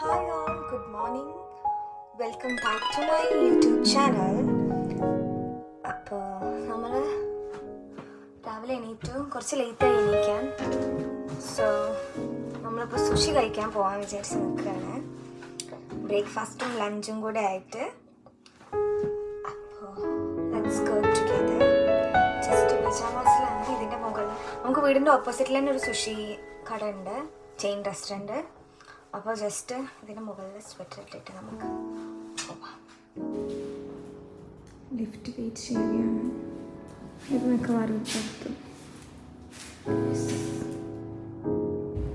Hi all, good morning. Welcome back to my YouTube channel. അപ്പോൾ നമ്മൾ രാവിലെ എണീറ്റു, കുറച്ച് ലേറ്റായി എണീക്കാൻ. സോ നമ്മളിപ്പോൾ സുഷി കഴിക്കാൻ പോകാൻ വിചാരിച്ച് നിൽക്കുകയാണ്. ബ്രേക്ക്ഫാസ്റ്റും ലഞ്ചും കൂടെ ആയിട്ട്. അപ്പോൾ ലെറ്റ്സ് ഗോ ടുഗെദർ. ജസ്റ്റ് പജാമാസിലാണ് ഇതിൻ്റെ മുകളിൽ. നമുക്ക് വീടിൻ്റെ ഓപ്പോസിറ്റിൽ തന്നെ ഒരു സുഷി കട ഉണ്ട്, ചെയിൻ റെസ്റ്റോറൻറ്റ്. അപ്പോൾ ജസ്റ്റ് ഇതിന് മുകളിൽ സ്വെറ്റർ ഇട്ടിട്ട് നമുക്ക് പോവാം. ലിഫ്റ്റ് വെയിറ്റ് ചെയ്യുകയാണ്. ഇത് മിക്കവാറും പുറത്തും.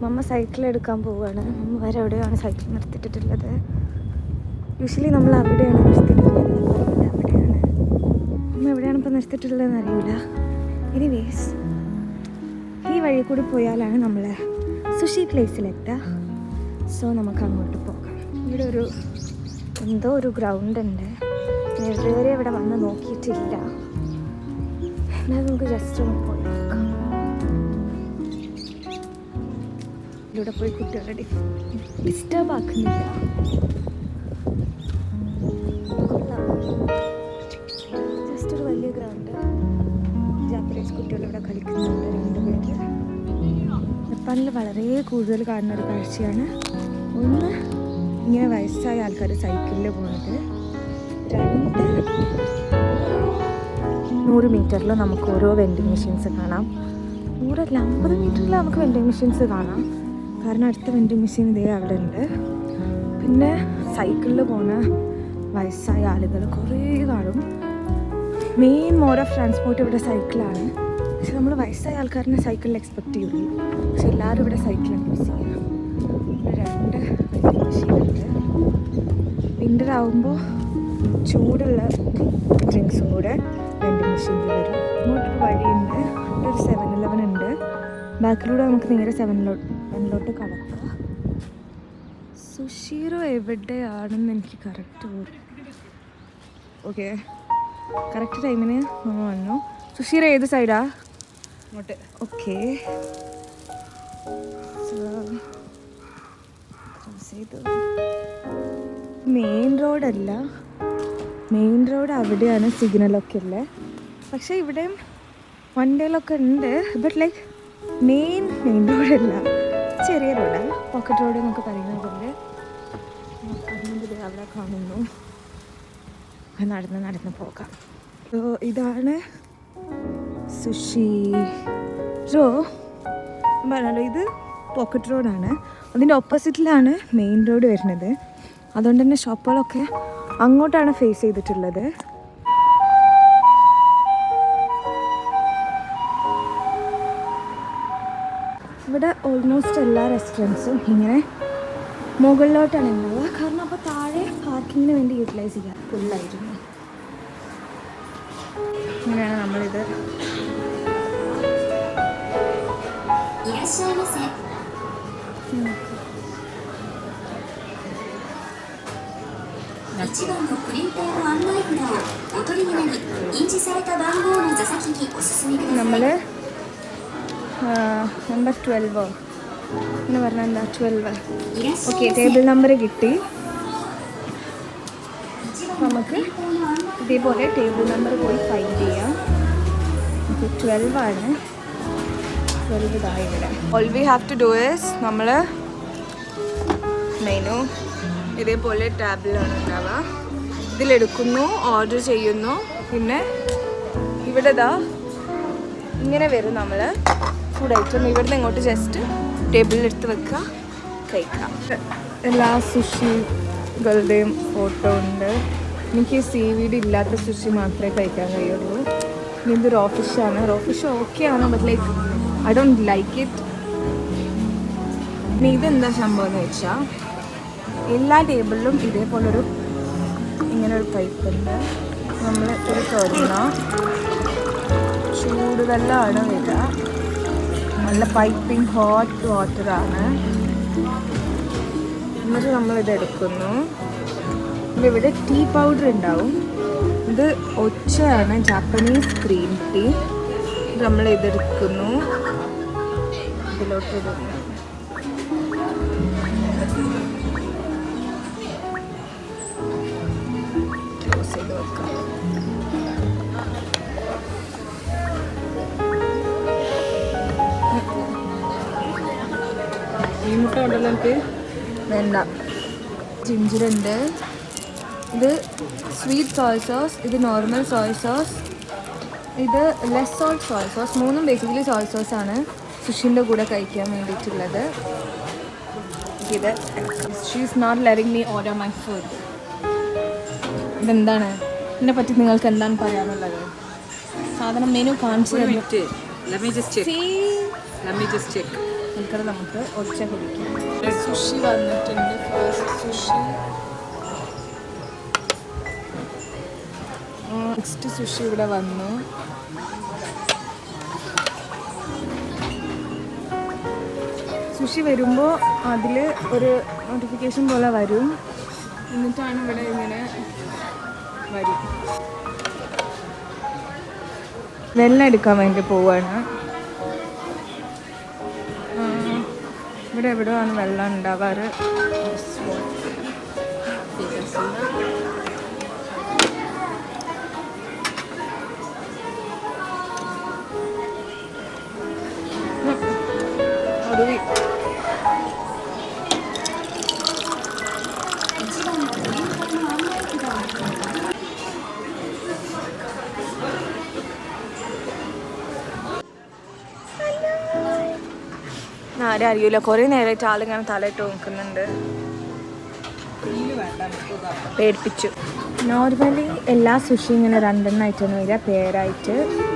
മമ്മ സൈക്കിൾ എടുക്കാൻ പോവുകയാണ്. മമ്മ വരെ എവിടെയാണ് സൈക്കിൾ നിർത്തിയിട്ടുള്ളത്. യൂഷ്വലി നമ്മൾ അവിടെയാണ് നിർത്തിയിട്ടുള്ളത്. അവിടെയാണ് മമ്മ എവിടെയാണ് ഇപ്പോൾ നിർത്തിയിട്ടുള്ളതെന്ന് അറിയില്ല. എനിവേസ് ഈ വഴി കൂടി പോയാലാണ് നമ്മൾ സുഷി പ്ലേസിലെത്തുക. സോ നമുക്ക് അങ്ങോട്ട് പോകാം. ഇവിടെ എന്തോ ഒരു ഗ്രൗണ്ട് ഉണ്ട്. ഞാൻ ഇതുവരെ ഇവിടെ വന്ന് നോക്കിയിട്ടില്ല. എന്നാൽ നമുക്ക് ജസ്റ്റ് ഒന്ന് പോയി നോക്കാം. ഇവിടെ പോയി കുട്ടികളെ ഡിസ്റ്റർബ് ആക്കുന്നില്ല. ജസ്റ്റ് ഒരു വലിയ ഗ്രൗണ്ട്. ജാപ്പനീസ് കുട്ടികളിവിടെ കളിക്കുന്നുണ്ട്. 2 പേര്. ജപ്പാനിൽ വളരെ കൂടുതൽ കാണുന്ന ഒരു കാഴ്ചയാണ്. ഒന്ന്, ഇങ്ങനെ വയസ്സായ ആൾക്കാർ സൈക്കിളിൽ പോകുന്നത്. 2, 100 മീറ്ററിൽ നമുക്ക് ഓരോ വെൻഡിങ് മെഷീൻസ് കാണാം. 100 അല്ല 50 മീറ്ററിൽ നമുക്ക് വെൻഡിങ് മെഷീൻസ് കാണാം. കാരണം അടുത്ത വെൻഡിങ് മെഷീൻ ഇതേ അവിടെ ഉണ്ട്. പിന്നെ സൈക്കിളിൽ പോകുന്ന വയസ്സായ ആളുകൾ കുറേ കാണും. മെയിൻ മോഡ് ഓഫ് ട്രാൻസ്പോർട്ട് ഇവിടെ സൈക്കിളാണ്. പക്ഷെ നമ്മൾ വയസ്സായ ആൾക്കാരിനെ സൈക്കിളിൽ എക്സ്പെക്റ്റ് ചെയ്യില്ല. പക്ഷെ എല്ലാവരും ഇവിടെ സൈക്കിളാണ് യൂസ് ചെയ്യുക. 2 വെൻഡിങ് മെഷീനുണ്ട്. വിൻ്റർ ആകുമ്പോൾ ചൂടുള്ള ഡ്രിങ്ക്സും കൂടെ വെൻഡിങ് മെഷീനിൽ വരും. ഇങ്ങോട്ടൊരു വഴിയുണ്ട്. ഇവിടെ ഒരു 7-Eleven ഉണ്ട്. ബാക്കിലൂടെ നമുക്ക് നേരെ 7-Eleven കടക്കുക. സുഷീറോ എവിടെയാണെന്ന് എനിക്ക് കറക്റ്റ് ഓക്കെ കറക്റ്റ് ടൈമിന് നമ്മൾ വന്നു. സുഷീറ ഏത് സൈഡാ? ഓക്കെ. മെയിൻ റോഡല്ല, മെയിൻ റോഡ് അവിടെയാണ് സിഗ്നലൊക്കെ ഉള്ളത്. പക്ഷേ ഇവിടെയും വണ്ടികളൊക്കെ ഉണ്ട്. ബട്ട് ലൈക്ക് മെയിൻ റോഡല്ല, ചെറിയ റോഡാണ്. പോക്കറ്റ് റോഡ് എന്നൊക്കെ പറയുന്നതുകൊണ്ട് അതിൻ്റെ അവിടെ കാണുന്നു. നടന്ന് പോകാം. ഇതാണ് സുഷീറോ. പറഞ്ഞല്ലോ ഇത് പോക്കറ്റ് റോഡാണ്. അതിൻ്റെ ഓപ്പോസിറ്റിലാണ് മെയിൻ റോഡ് വരുന്നത്. അതുകൊണ്ട് തന്നെ ഷോപ്പുകളൊക്കെ അങ്ങോട്ടാണ് ഫേസ് ചെയ്തിട്ടുള്ളത്. ഇവിടെ ഓൾമോസ്റ്റ് എല്ലാ റെസ്റ്റോറൻറ്റ്സും ഇങ്ങനെ മുകളിലോട്ടാണ് ഉണ്ടാവുക. കാരണം അപ്പോൾ താഴെ പാർക്കിങ്ങിന് വേണ്ടി യൂട്ടിലൈസ് ചെയ്യാം. ഫുള്ളായിരുന്നു. ഇങ്ങനെയാണ് നമ്മളിത്. നമ്മൾ നമ്പർ 12 എന്ന് പറഞ്ഞാൽ എന്താ 12. ഓക്കെ, ടേബിൾ നമ്പർ കിട്ടി. നമുക്ക് ഇതേപോലെ ടേബിൾ നമ്പർ പോയി ഫൈൻഡ് ചെയ്യാം. 12 ആണ്. 12 ഇതായി ഇവിടെ. All we have to do is നമ്മൾ മെനു ഇതേപോലെ ടാബിലാണ് ഉണ്ടാവുക. ഇതിലെടുക്കുന്നു, ഓർഡർ ചെയ്യുന്നു. പിന്നെ ഇവിടെ ഇങ്ങനെ വരും നമ്മൾ ഫുഡ് ഐറ്റം. ഇവിടുന്ന് ഇങ്ങോട്ട് ജസ്റ്റ് ടേബിളിലെടുത്ത് വെക്കുക, കഴിക്കാം. എല്ലാ സുഷികളുടെയും ഫോട്ടോ ഉണ്ട്. എനിക്ക് സീവീഡ് ഇല്ലാത്ത സുഷി മാത്രമേ കഴിക്കാൻ കഴിയുള്ളൂ. ഇത് റോ ഫിഷാണ്. റോ ഫിഷ് ഓക്കെ ആണ്, but like I don't like it. ഇനി ഇതെന്താ സംഭവം എന്ന് വെച്ചാൽ എല്ലാ ടേബിളിലും ഇതേപോലൊരു ഇങ്ങനൊരു പൈപ്പ് ഉണ്ട്. നമ്മൾ ഇത് തുറന്നാൽ ചൂടുവെള്ളമാണ് വരിക. നല്ല പൈപ്പിംഗ് ഹോട്ട് വാട്ടറാണ്. എന്നിട്ട് നമ്മളിതെടുക്കുന്നു. ഇവിടെ ടീ പൗഡർ ഉണ്ടാവും. ഇത് ഒച്ചയാണ്, ജാപ്പനീസ് ഗ്രീൻ ടീ. നമ്മൾ ഇതെടുക്കുന്നു, ഇതിലോട്ട് ഇടുന്നു. വേണ്ട. ജിഞ്ചറുണ്ട്. ഇത് സ്വീറ്റ് സോയ സോസ്, ഇത് നോർമൽ സോയ സോസ്, ഇത് ലെസ് സോൾട്ട് സോയ സോസ്. മൂന്നും ബേസിക്കലി സോയ സോസാണ് സുഷിൻ്റെ കൂടെ കഴിക്കാൻ വേണ്ടിയിട്ടുള്ളത്. ഇത് she is not letting me order my food. ഇതെന്താണ്? ഇതിനെ പറ്റി നിങ്ങൾക്ക് എന്താണ് പറയാനുള്ളത്? സാധനം മെനു കാണിച്ചു തന്നിട്ട് എനിക്കത് നമുക്ക് ഒച്ച കുടിക്കാം. സുഷി വന്നിട്ടുണ്ട്. ഫസ്റ്റ് സുഷി, നെക്സ്റ്റ് സുഷി ഇവിടെ വന്നു. സുഷി വരുമ്പോൾ അതിൽ ഒരു നോട്ടിഫിക്കേഷൻ പോലെ വരും. എന്നിട്ടാണ് ഇവിടെ ഇങ്ങനെ വരും. വെള്ളം എടുക്കാൻ വേണ്ടി പോവാണ്. ഇവിടെ എവിടെയാണ് വെള്ളം ഉണ്ടാവാറ്. ഒടുവി ആരും അറിയില്ല. കുറേ നേരമായിട്ട് ആളിങ്ങനെ തലയിട്ട് നോക്കുന്നുണ്ട്. പേടിപ്പിച്ചു. നോർമലി എല്ലാ സുഷി ഇങ്ങനെ 2 എണ്ണമായിട്ടാണ് വരിക, പേരായിട്ട്.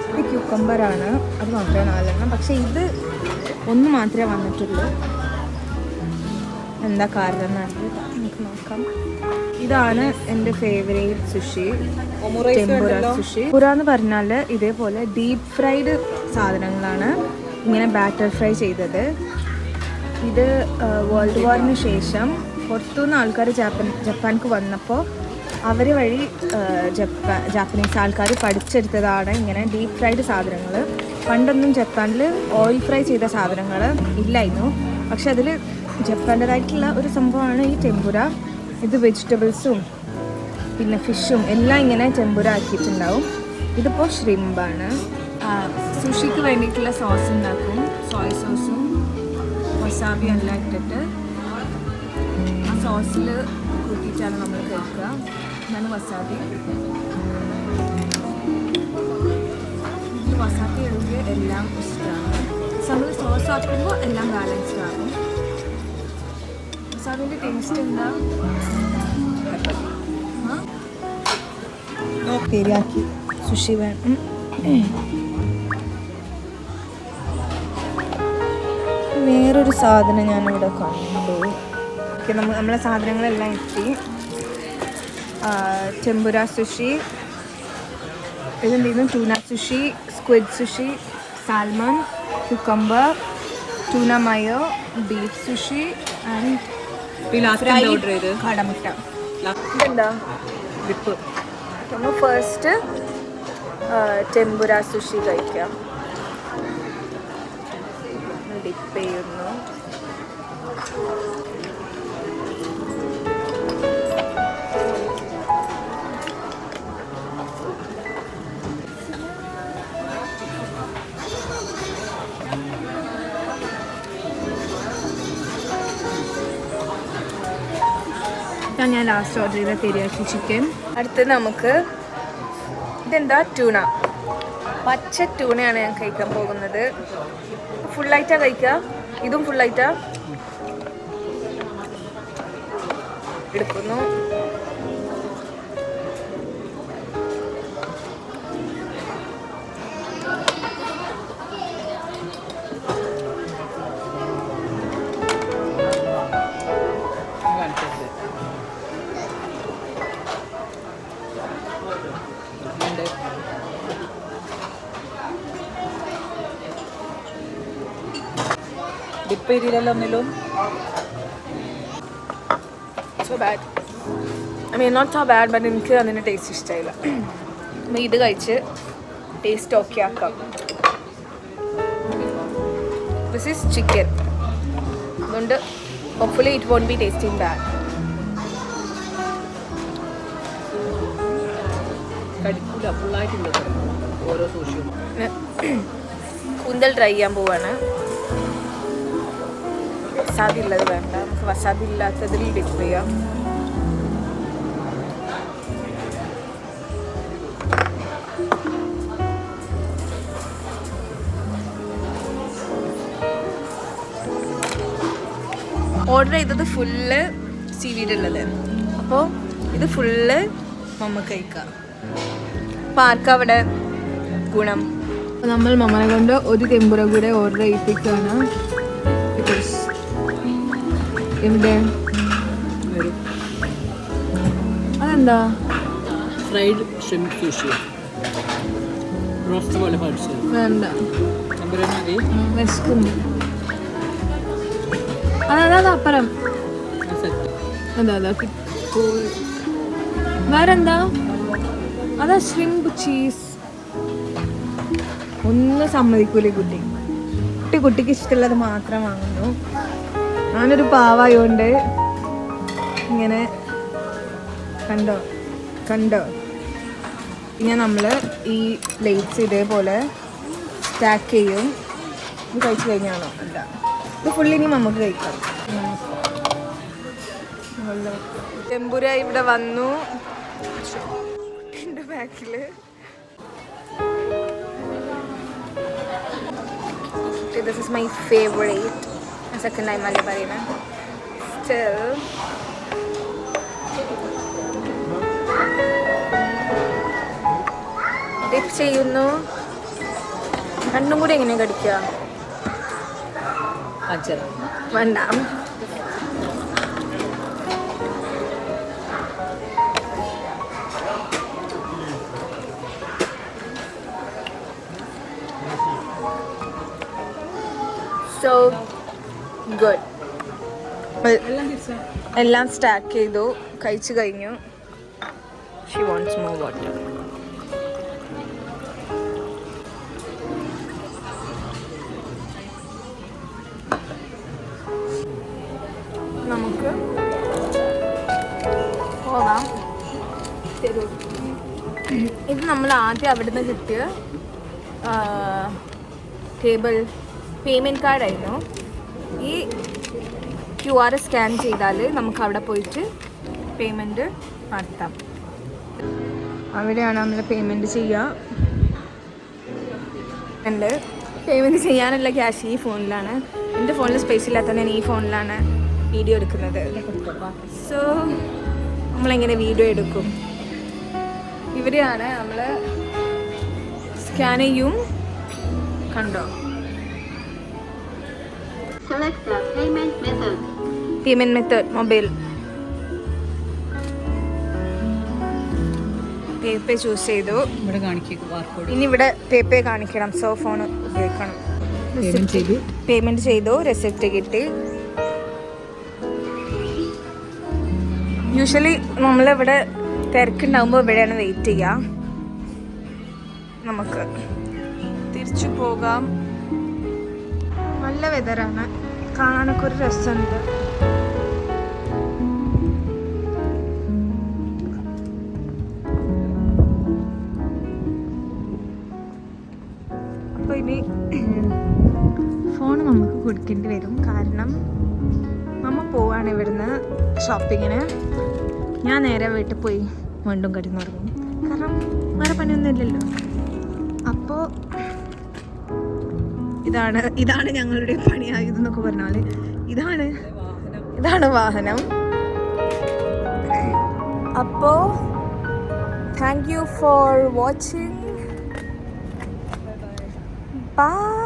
ഇത് ക്യൂക്കമ്പറാണ്, അത് മാത്രമേ 4 എണ്ണം. പക്ഷേ ഇത് 1 മാത്രമേ വന്നിട്ടുള്ളൂ. എന്താ കാരണം എന്നറിയില്ല, നമുക്ക് നോക്കാം. ഇതാണ് എൻ്റെ ഫേവറേറ്റ് സുഷി, ടെമ്പുര സുഷി. ടെമ്പുര എന്ന് പറഞ്ഞാൽ ഇതേപോലെ ഡീപ്പ് ഫ്രൈഡ് സാധനങ്ങളാണ്, ഇങ്ങനെ ബാറ്റർ ഫ്രൈ ചെയ്തത്. ഇത് വേൾഡ് വാറിന് ശേഷം പുറത്തുനിന്ന് ആൾക്കാർ ജപ്പാൻക്ക് വന്നപ്പോൾ അവർ വഴി ജാപ്പനീസ് ആൾക്കാർ പഠിച്ചെടുത്തതാണ് ഇങ്ങനെ ഡീപ്പ് ഫ്രൈഡ് സാധനങ്ങൾ. പണ്ടൊന്നും ജപ്പാനിൽ ഓയിൽ ഫ്രൈ ചെയ്ത സാധനങ്ങൾ ഇല്ലായിരുന്നു. പക്ഷെ അതിൽ ജപ്പാൻ്റെതായിട്ടുള്ള ഒരു സംഭവമാണ് ഈ ടെമ്പുര. ഇത് വെജിറ്റബിൾസും പിന്നെ ഫിഷും എല്ലാം ഇങ്ങനെ ടെമ്പുര ആക്കിയിട്ടുണ്ടാവും. ഇതിപ്പോൾ ഷ്രിമ്പാണ്. സുഷിക്ക് വേണ്ടിയിട്ടുള്ള സോസ് ഉണ്ടാക്കും. സോയ സോസും വസാബി എല്ലാം ഇട്ടിട്ട് ആ സോസിൽ കൂട്ടിയിട്ടാണ് നമ്മൾ കഴിക്കുക. ഇതാണ് വസാബി. ഇതിൽ വസാബി ഇടുമ്പോൾ എല്ലാം ഇഷ്ടമാണ്. നമ്മൾ സോസ് ആക്കുമ്പോൾ എല്ലാം ബാലൻസ്ഡ് ആകും. വസാബിൻ്റെ ടേസ്റ്റ് എന്താ? തെരിയാക്കി സുഷി വേണം. വേറൊരു സാധനം ഞാനിവിടെ കണ്ടു. നമ്മളെ സാധനങ്ങളെല്ലാം എത്തി. ടെമ്പുര സുഷി, ഇതെന്തായിരുന്നു? Tuna sushi, squid sushi, salmon, cucumber, tuna mayo, beef sushi and കടമുട്ട. ഇതെന്താ? ഡിപ്പ്. നമ്മൾ ഫസ്റ്റ് ടെമ്പുര സുഷി കഴിക്കാം. ഡിപ്പ് ചെയ്യുന്നു. ഞാൻ ലാസ്റ്റ് ഓർഡർ ചെയ്ത തെരിയാക്കി ചിക്കൻ. അടുത്ത് നമുക്ക് ഇതെന്താ? ട്യൂണ. പച്ച ട്യൂണയാണ് ഞാൻ കഴിക്കാൻ പോകുന്നത്. ഫുള്ളായിട്ടാണ് കഴിക്കുക. ഇതും ഫുള്ളായിട്ടാ എടുക്കുന്നു. ഡിപ്പ് ചെയ്തില്ലല്ലോ ഒന്നിലും. So bad. I mean not so bad, but എനിക്ക് അതിൻ്റെ ടേസ്റ്റ് ഇഷ്ടമായില്ല. നമ്മൾ ഇത് കഴിച്ച് ടേസ്റ്റ് ഓക്കെ ആക്കാം. ദിസ് ഈസ് ചിക്കൻ, അതുകൊണ്ട് hopefully it won't be tasting bad. കടിക്കൂല, ഫുള്ളായിട്ടുള്ളത് ഓരോ സൂക്ഷിയും. കൂന്തൽ ട്രൈ ചെയ്യാൻ പോവാണ്. വസാബി ഉള്ളത് വേണ്ട, നമുക്ക് വസാബി ഇല്ലാത്തതിൽ ഡിപ്പ് ചെയ്യാം. ഓർഡർ ചെയ്തത് ഫുള്ള് സീവീഡ് ഉള്ളത്, അപ്പോൾ ഇത് ഫുള്ള് നമുക്ക് കഴിക്കാം. അപ്പോൾ ആർക്കാ അവിടെ ഗുണം? നമ്മൾ മമ്മനെ കൊണ്ട് ഒരു ടെമ്പുര കൂടെ ഓർഡർ ചെയ്യിപ്പിക്കുകയാണ്. എവിടെ അതെന്താ? ഫ്രൈഡ് ഷ്രിംപ് സുഷി റോസ്റ്റ് പോലെ പഠിച്ചു വേണ്ട, വിശക്കുന്നു. അതാ അപ്പുറം അതാ വേറെന്താ? അതാ ഷ്രിംപ് ചീസ്. ഒന്നും സമ്മതിക്കൂലേ കുട്ടിക്ക് ഇഷ്ടമുള്ളത് മാത്രം വാങ്ങുന്നു. ഞാനൊരു പാവായോണ്ട് ഇങ്ങനെ കണ്ടോ പിന്നെ നമ്മൾ ഈ പ്ലേറ്റ്സ് ഇതേപോലെ സ്റ്റാക്ക് ചെയ്യും. ഇത് കഴിച്ചു കഴിഞ്ഞാണോ? അല്ല, ഇത് ഫുള്ളിനി നമുക്ക് കഴിക്കാം. ടെമ്പുര ഇവിടെ വന്നു എൻ്റെ ബാക്കില്. This is my favorite. Second time അല്ലേ പറയുന്നത്. Still ഡിപ്പ് ചെയ്യുന്നു. രണ്ടും കൂടി എങ്ങനെ കടിക്കുക? വേണ്ട, സോ ഗുഡ്. എല്ലാം സ്റ്റാക്ക് ചെയ്തു, കഴിച്ചു കഴിഞ്ഞു. She wants more water. നമുക്ക് പോകാം. ഇത് നമ്മൾ ആദ്യം അവിടുന്ന് കിട്ടിയ പേയ്മെൻറ്റ് കാർഡായിരുന്നു. ഈ QR സ്കാൻ ചെയ്താൽ നമുക്ക് അവിടെ പോയിട്ട് പേയ്മെൻറ്റ് നടത്താം. അവിടെയാണ് നമ്മൾ പേയ്മെൻറ്റ് ചെയ്യുക. പേയ്മെൻറ്റ് ചെയ്യാനുള്ള ക്യാഷ് ഈ ഫോണിലാണ്. എൻ്റെ ഫോണിൽ സ്പേസ് ഇല്ലാത്തത് ഞാൻ ഈ ഫോണിലാണ് വീഡിയോ എടുക്കുന്നത്. സോ നമ്മളെങ്ങനെ വീഡിയോ എടുക്കും? ഇവിടെയാണ് നമ്മൾ സ്കാൻ ചെയ്യും. കണ്ടോ? പേയ്മെൻറ്റ് മെത്തേഡ് മൊബൈൽ പേപേ ചൂസ് ചെയ്തു. ഇവിടെ കാണിക്കുക ബാർകോഡ്. ഇനി ഇവിടെ പേപേ കാണിക്കണം. സോ ഫോൺ ഉപയോഗിക്കണം. പേയ്മെൻറ്റ് ചെയ്തു, റെസിപ്റ്റ് കിട്ടി. യൂഷ്വലി നമ്മളിവിടെ തിരക്കുണ്ടാകുമ്പോൾ ഇവിടെയാണ് വെയിറ്റ് ചെയ്യുക. നമുക്ക് തിരിച്ചു പോകാം. നല്ല വെതറാണ്, കാണാനൊക്കെ ഒരു രസമുണ്ട്. അപ്പോൾ ഇനി ഫോൺ നമുക്ക് കൊടുക്കേണ്ടി വരും. കാരണം മമ്മ പോവാണ് ഇവിടുന്ന് ഷോപ്പിങ്ങിന്. ഞാൻ നേരെ വീട്ടിൽ പോയി വീണ്ടും കിടന്നുറങ്ങും. കാരണം വേറെ പണിയൊന്നും ഇല്ലല്ലോ. അപ്പോൾ ഇതാണ് ഞങ്ങളുടെ പണിയായതെന്നൊക്കെ പറഞ്ഞാൽ ഇതാണ് വാഹനം. അപ്പോൾ thank you for watching. By.